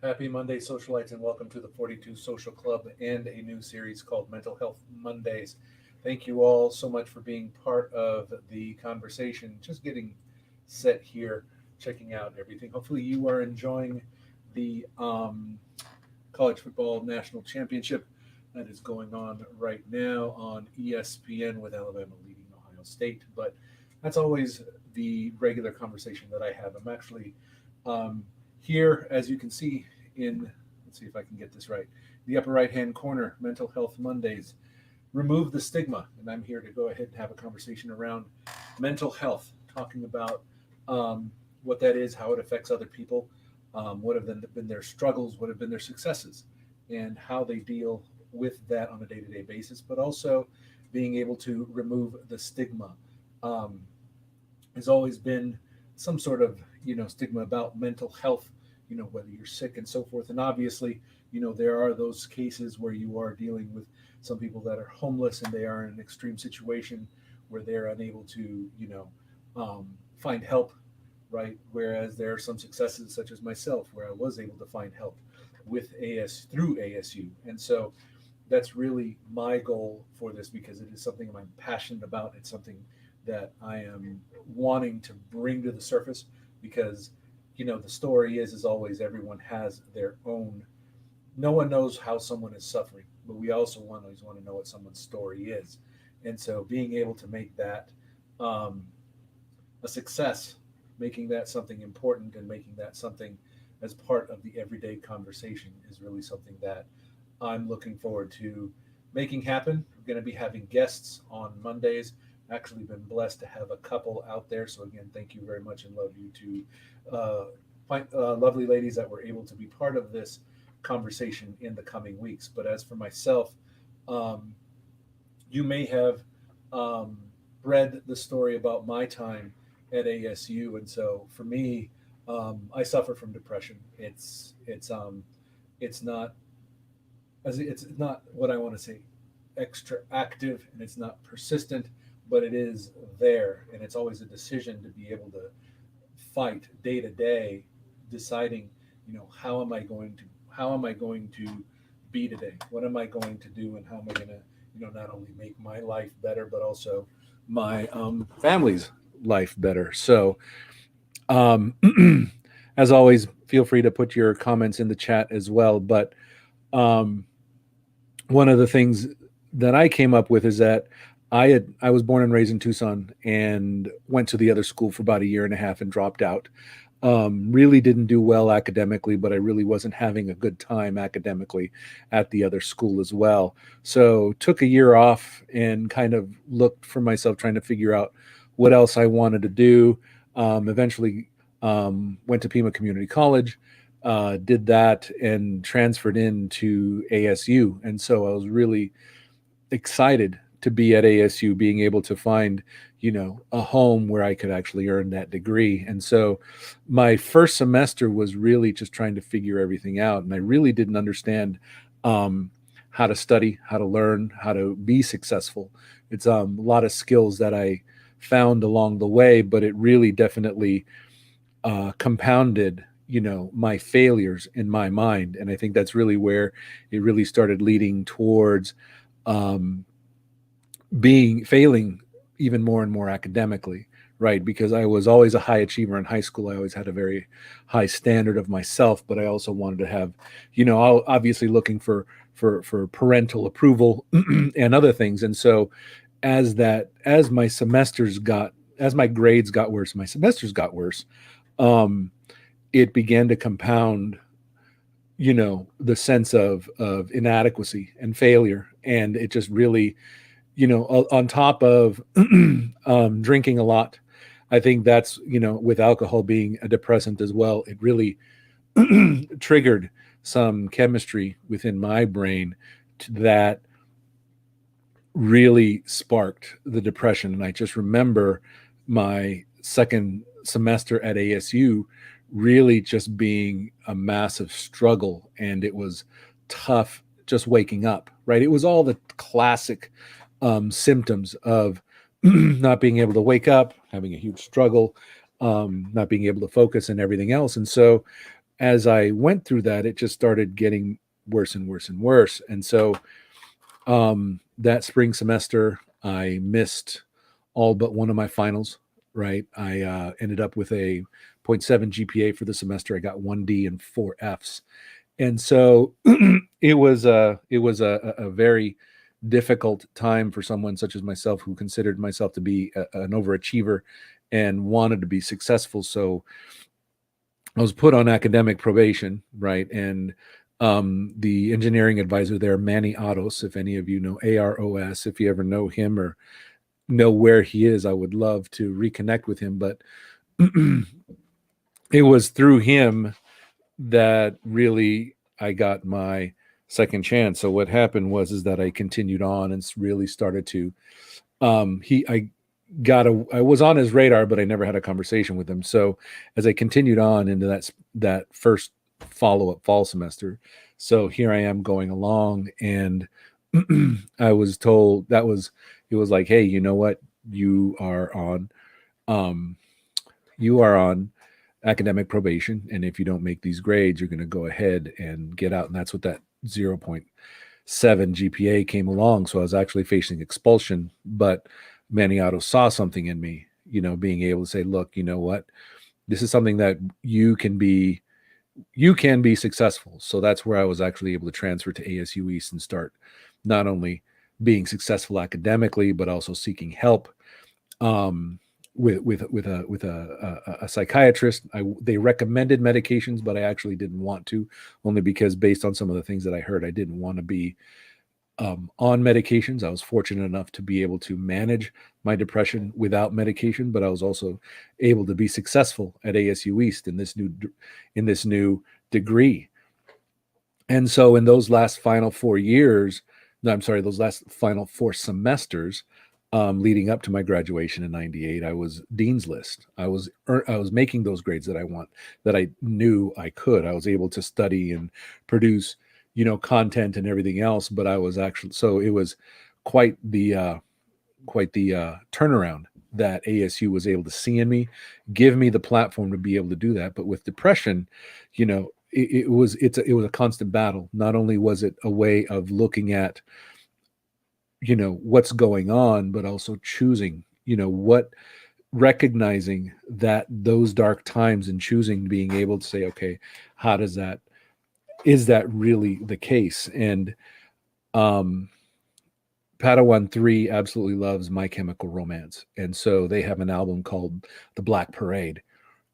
Happy Monday, socialites, and welcome to the 42 Social Club and a new series called Mental Health Mondays. Thank you all so much for being part of the conversation. Just getting set here, checking out everything. Hopefully, you are enjoying the college football national championship that is going on right now on ESPN with Alabama leading Ohio State. But that's always the regular conversation that I have. I'm actually um, here, as you can see in, let's see if I can get this right, the upper right hand corner, Mental Health Mondays. Remove the stigma. And I'm here to go ahead and have a conversation around mental health, talking about what that is, how it affects other people, what have been their struggles, what have been their successes, and how they deal with that on a day to day basis, but also being able to remove the stigma. Um, has always been some sort of stigma about mental health, whether you're sick and so forth. And obviously, there are those cases where you are dealing with some people that are homeless and they are in an extreme situation where they're unable to find help, right? Whereas there are some successes such as myself where I was able to find help with through ASU. And so that's really my goal for this, because it is something I'm passionate about. It's something that I am wanting to bring to the surface, because the story is always everyone has their own. No one knows how someone is suffering, but we also always want to know what someone's story is. And so being able to make that um, a success, making that something important, and making that something as part of the everyday conversation is really something that I'm looking forward to making happen. We're going to be having guests on Mondays. Actually been blessed to have a couple out there. So again, thank you very much, and love you to find lovely ladies that were able to be part of this conversation in the coming weeks. But as for myself, um, you may have um, read the story about my time at ASU, and so for me, I suffer from depression. It's not it's not what I want to say extra active, and it's not persistent, but it is there, and it's always a decision to be able to fight day to day, deciding, how am I going to be today? What am I going to do, and how am I going to, not only make my life better, but also my family's life better. So, um, as always, feel free to put your comments in the chat as well. But um, one of the things that I came up with is that I was born and raised in Tucson and went to the other school for about a year and a half and dropped out. Really didn't do well academically, but I really wasn't having a good time academically at the other school as well. So took a year off and kind of looked for myself, trying to figure out what else I wanted to do. Eventually went to Pima Community College, did that, and transferred into ASU. And so I was really excited to be at ASU, being able to find, a home where I could actually earn that degree. And so my first semester was really just trying to figure everything out. And I really didn't understand how to study, how to learn, how to be successful. It's a lot of skills that I found along the way, but it really definitely compounded my failures in my mind. And I think that's really where it really started leading towards um, being failing even more and more academically, right? Because I was always a high achiever in high school. I always had a very high standard of myself, but I also wanted to have, obviously looking for parental approval and other things. And so as my grades got worse, my semesters got worse, um, it began to compound, the sense of inadequacy and failure. And it just really, on top of drinking a lot, I think that's, with alcohol being a depressant as well, it really triggered some chemistry within my brain that really sparked the depression. And I just remember my second semester at ASU really just being a massive struggle. And it was tough just waking up, right? It was all the classic symptoms of not being able to wake up, having a huge struggle, not being able to focus, and everything else. And so as I went through that, it just started getting worse and worse and worse. And so that spring semester, I missed all but one of my finals. Right, I ended up with a zero point 0.7 GPA for the semester. I got 1D and 4 Fs, and so it was a very difficult time for someone such as myself, who considered myself to be an overachiever and wanted to be successful. So I was put on academic probation, right? And the engineering advisor there, Manny Aros, if any of you know AROS, if you ever know him or know where he is, I would love to reconnect with him. But it was through him that really I got my second chance. So what happened was is that I continued on and really started to I was on his radar, but I never had a conversation with him. So as I continued on into that first follow-up fall semester, so here I am going along, and I was told it was like, hey, you know what, um you are on academic probation, and if you don't make these grades, you're going to go ahead and get out. And that's what that 0.7 GPA came along. So I was actually facing expulsion, but Maniato saw something in me, being able to say, look, you know what, this is something that you can be successful. So that's where I was actually able to transfer to ASU East and start not only being successful academically, but also seeking help um, with a psychiatrist. They recommended medications, but I actually didn't want to, only because based on some of the things that I heard, I didn't want to be on medications. I was fortunate enough to be able to manage my depression without medication, but I was also able to be successful at ASU East in this new degree. And so in those last final 4 years, no, I'm sorry, those last final 4 semesters, leading up to my graduation in '98, I was dean's list. I was making those grades that I knew I could. I was able to study and produce, content and everything else. But I was actually, so it was quite the turnaround that ASU was able to see in me, give me the platform to be able to do that. But with depression, it was a constant battle. Not only was it a way of looking at what's going on, but also choosing, what recognizing that those dark times and choosing being able to say, okay, how does that is that really the case? And um Padawan 3 absolutely loves My Chemical Romance, and so they have an album called The Black Parade,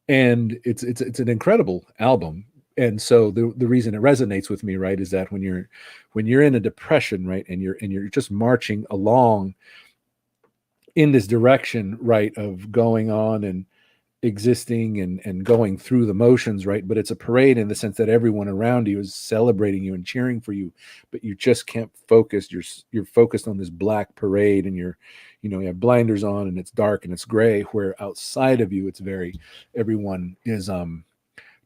and it's an incredible album. And so the reason it resonates with me, right, is that when you're in a depression, right, and you're just marching along in this direction, right, of going on and existing and going through the motions, right, but it's a parade in the sense that everyone around you is celebrating you and cheering for you, but you just can't focus. You're focused on this black parade, and you have blinders on, and it's dark and it's gray, where outside of you it's very, everyone is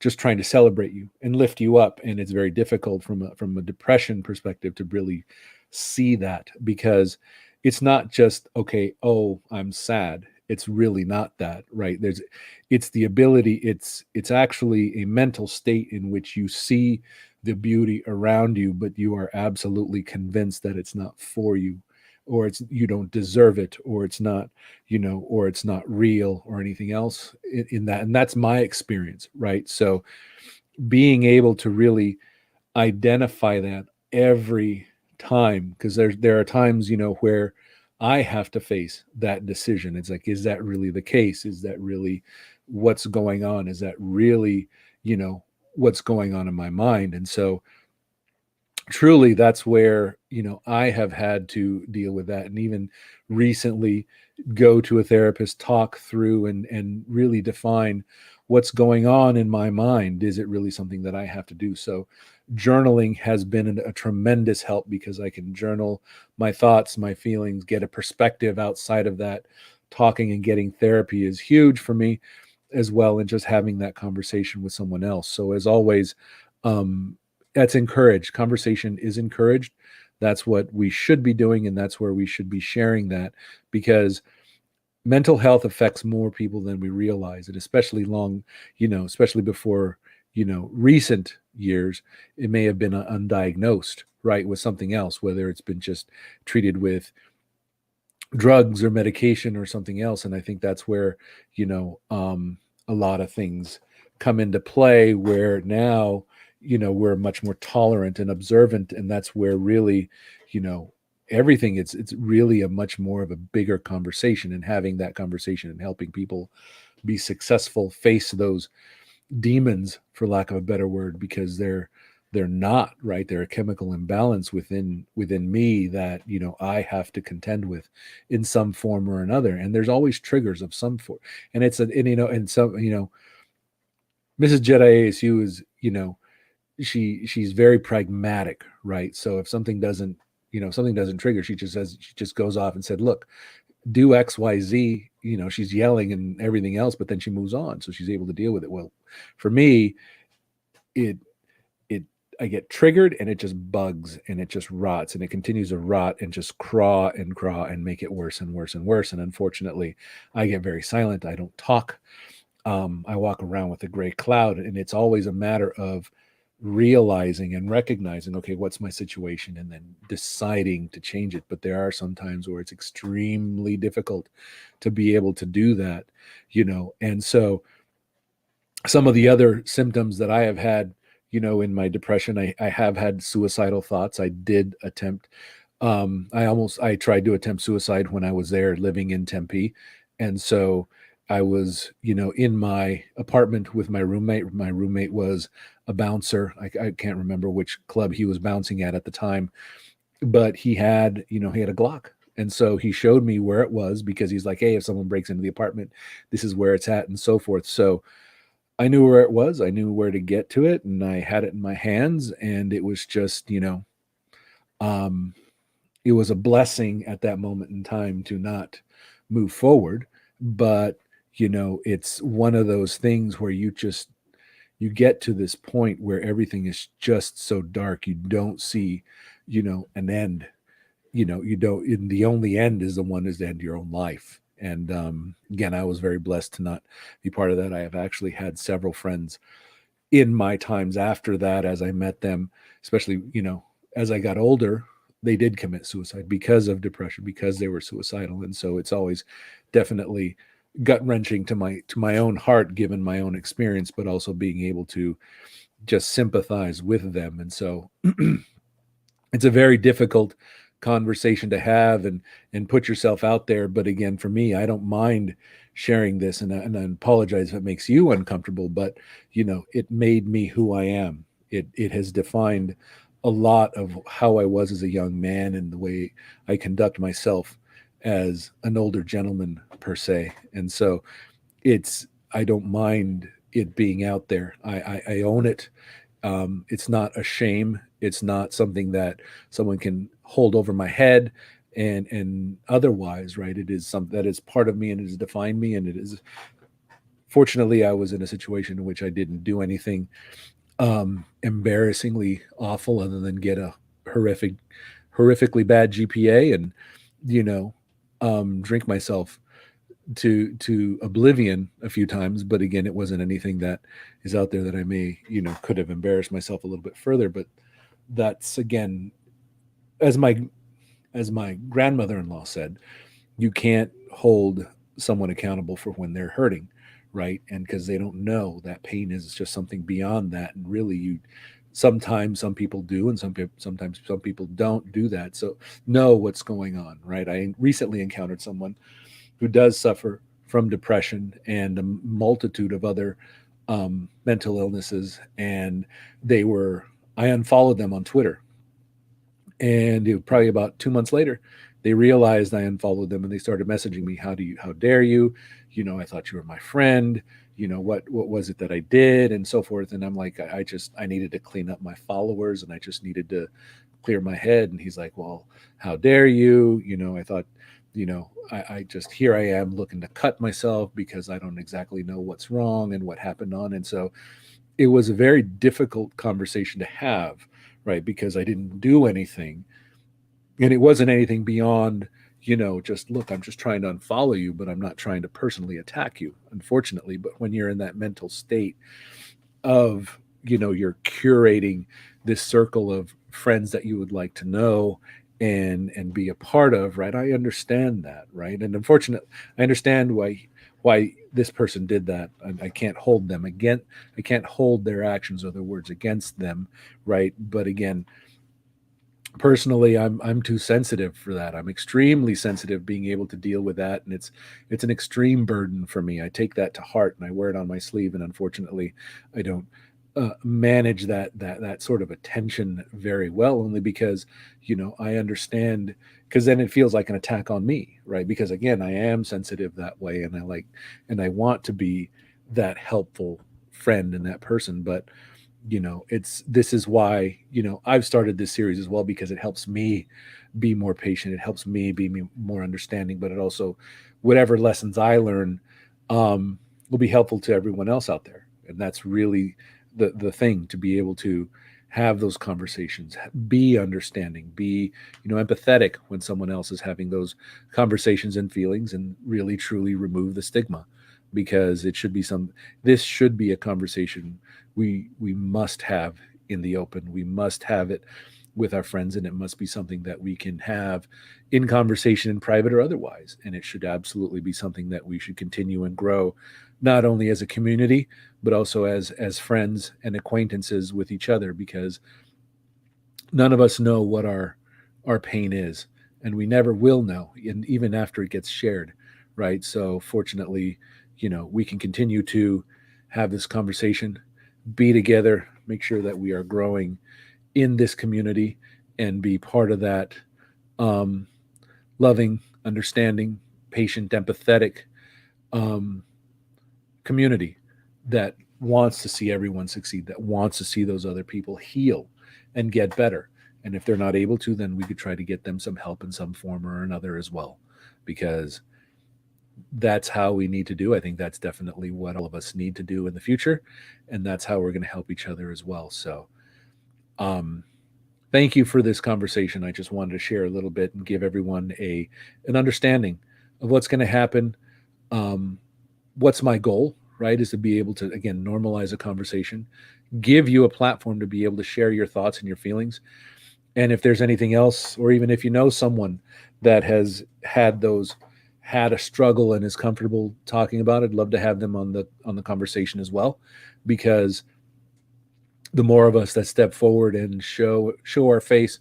just trying to celebrate you and lift you up. And it's very difficult from a depression perspective to really see that, because it's not just, okay, oh, I'm sad. It's really not that, right? It's the ability, it's actually a mental state in which you see the beauty around you, but you are absolutely convinced that it's not for you, or you don't deserve it, or it's not, or it's not real, or anything else in that. And that's my experience, right? So being able to really identify that every time, because there are times, where I have to face that decision. It's like, is that really the case? Is that really what's going on? Is that really, what's going on in my mind? And so truly, that's where, I have had to deal with that, and even recently go to a therapist, talk through and really define what's going on in my mind. Is it really something that I have to do? So journaling has been a tremendous help, because I can journal my thoughts, my feelings, get a perspective outside of that. Talking and getting therapy is huge for me as well, and just having that conversation with someone else. So as always, that's encouraged. Conversation is encouraged. That's what we should be doing, and that's where we should be sharing that, because mental health affects more people than we realize. And especially especially before recent years, it may have been undiagnosed, right, with something else, whether it's been just treated with drugs or medication or something else. And I think that's where, a lot of things come into play, where now, we're much more tolerant and observant. And that's where really, you know, everything, it's really a much more of a bigger conversation, and having that conversation and helping people be successful, face those demons, for lack of a better word, because they're not right. They're a chemical imbalance within me that I have to contend with in some form or another. And there's always triggers of some form. And it's a and and some Mrs. Jedi ASU is she's very pragmatic, right? So if something doesn't something doesn't trigger, she just goes off and said, look, do XYZ. She's yelling and everything else, but then she moves on, so she's able to deal with it. Well, for me, it it I get triggered, and it just bugs, and it just rots, and it continues to rot and just craw and make it worse and worse and worse. And unfortunately, I get very silent. I don't talk. I walk around with a gray cloud, and it's always a matter of realizing and recognizing, okay, what's my situation, and then deciding to change it. But there are some times where it's extremely difficult to be able to do that, and so some of the other symptoms that I have had, in my depression, I have had suicidal thoughts. I did attempt, I tried to attempt suicide when I was there living in Tempe. And so I was, in my apartment with my roommate. My roommate was a bouncer. I can't remember which club he was bouncing at the time, but he had a Glock. And so he showed me where it was, because he's like, hey, if someone breaks into the apartment, this is where it's at, and so forth. So I knew where it was. I knew where to get to it, and I had it in my hands. And it was just, um, it was a blessing at that moment in time to not move forward. But, it's one of those things where you get to this point where everything is just so dark. You don't see, an end. You don't, and the only end is the end of your own life. And again, I was very blessed to not be part of that. I have actually had several friends in my times after that, as I met them, especially, as I got older, they did commit suicide because of depression, because they were suicidal. And so it's always definitely gut wrenching to my own heart, given my own experience, but also being able to just sympathize with them. And so it's a very difficult conversation to have, and put yourself out there. But again, for me, I don't mind sharing this, and I apologize if it makes you uncomfortable, but it made me who I am. It has defined a lot of how I was as a young man, and the way I conduct myself as an older gentleman, per se. And so I don't mind it being out there. I own it. It's not a shame. It's not something that someone can hold over my head and otherwise, right? It is something that is part of me, and it has defined me. And it is, fortunately, I was in a situation in which I didn't do anything embarrassingly awful, other than get a horrifically bad GPA, and you know, drink myself to oblivion a few times. But again, it wasn't anything that is out there that I may, could have embarrassed myself a little bit further. But that's, again, as my grandmother-in-law said, you can't hold someone accountable for when they're hurting, right? And because they don't know that pain is just something beyond that. And really, sometimes some people do, and sometimes some people don't do that. So know what's going on, right? I recently encountered someone who does suffer from depression and a multitude of other mental illnesses. And I unfollowed them on Twitter. And it was probably about 2 months later, they realized I unfollowed them, and they started messaging me, how dare you? I thought you were my friend. What was it that I did, and so forth. And I'm like, I needed to clean up my followers, and I just needed to clear my head. And he's like, well, how dare you? I thought, I just, here I am looking to cut myself because I don't exactly know what's wrong and what happened on. And so it was a very difficult conversation to have, right? Because I didn't do anything, and it wasn't anything beyond, just, look, I'm just trying to unfollow you, but I'm not trying to personally attack you, unfortunately. But when you're in that mental state of you're curating this circle of friends that you would like to know and be a part of, right? I understand that, right? And unfortunately, I understand why this person did that. I can't hold them again. I can't hold their actions or their words against them, right? But again, personally, I'm too sensitive for that. I'm extremely sensitive being able to deal with that, and it's an extreme burden for me. I take that to heart and I wear it on my sleeve, and unfortunately I don't manage that sort of attention very well, only because I understand, because then it feels like an attack on me, right? Because again, I am sensitive that way, and I want to be that helpful friend and that person. But it's this is why I've started this series as well, because it helps me be more patient, it helps me be more understanding, but it also, whatever lessons I learn, will be helpful to everyone else out there. And that's really the thing, to be able to have those conversations, be understanding, be empathetic when someone else is having those conversations and feelings, and really truly remove the stigma, because this should be a conversation we must have in the open. We must have it with our friends, and it must be something that we can have in conversation, in private or otherwise. And it should absolutely be something that we should continue and grow, not only as a community, but also as friends and acquaintances with each other, because none of us know what our pain is, and we never will know, and even after it gets shared, right? So fortunately, we can continue to have this conversation, be together, make sure that we are growing in this community, and be part of that um, loving, understanding, patient, empathetic um, community that wants to see everyone succeed, that wants to see those other people heal and get better. And if they're not able to, then we could try to get them some help in some form or another as well, because that's how we need to do. I think that's definitely what all of us need to do in the future, and that's how we're going to help each other as well. So, um, thank you for this conversation. I just wanted to share a little bit and give everyone a an understanding of what's going to happen. Um, what's my goal, right? Is to be able to again normalize a conversation, give you a platform to be able to share your thoughts and your feelings. And if there's anything else, or even if you know someone that has had a struggle and is comfortable talking about it, I'd love to have them on the conversation as well, because the more of us that step forward and show our face,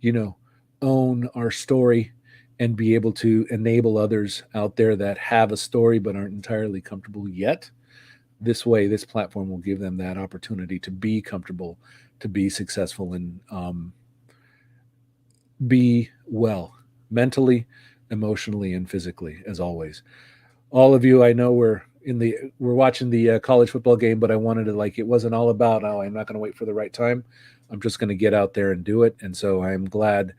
you know, own our story, and be able to enable others out there that have a story but aren't entirely comfortable yet. This way, this platform will give them that opportunity to be comfortable, to be successful, and be well mentally, emotionally, and physically, as always. All of you, I know we're watching the college football game, but I wanted to, like, it wasn't all about, oh, I'm not going to wait for the right time. I'm just going to get out there and do it. And so I'm glad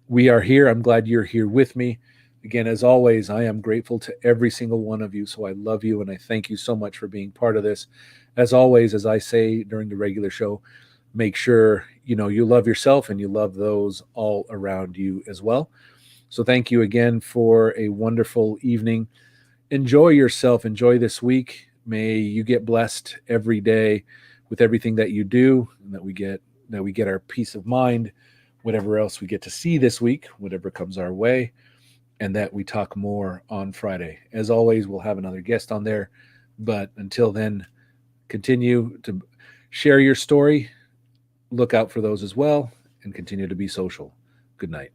we are here. I'm glad you're here with me. Again, as always, I am grateful to every single one of you. So I love you, and I thank you so much for being part of this. As always, as I say during the regular show, make sure you love yourself and you love those all around you as well. So thank you again for a wonderful evening. Enjoy yourself. Enjoy this week. May you get blessed every day with everything that you do, and that we get our peace of mind, whatever else we get to see this week, whatever comes our way, and that we talk more on Friday. As always, we'll have another guest on there. But until then, continue to share your story, look out for those as well, and continue to be social. Good night.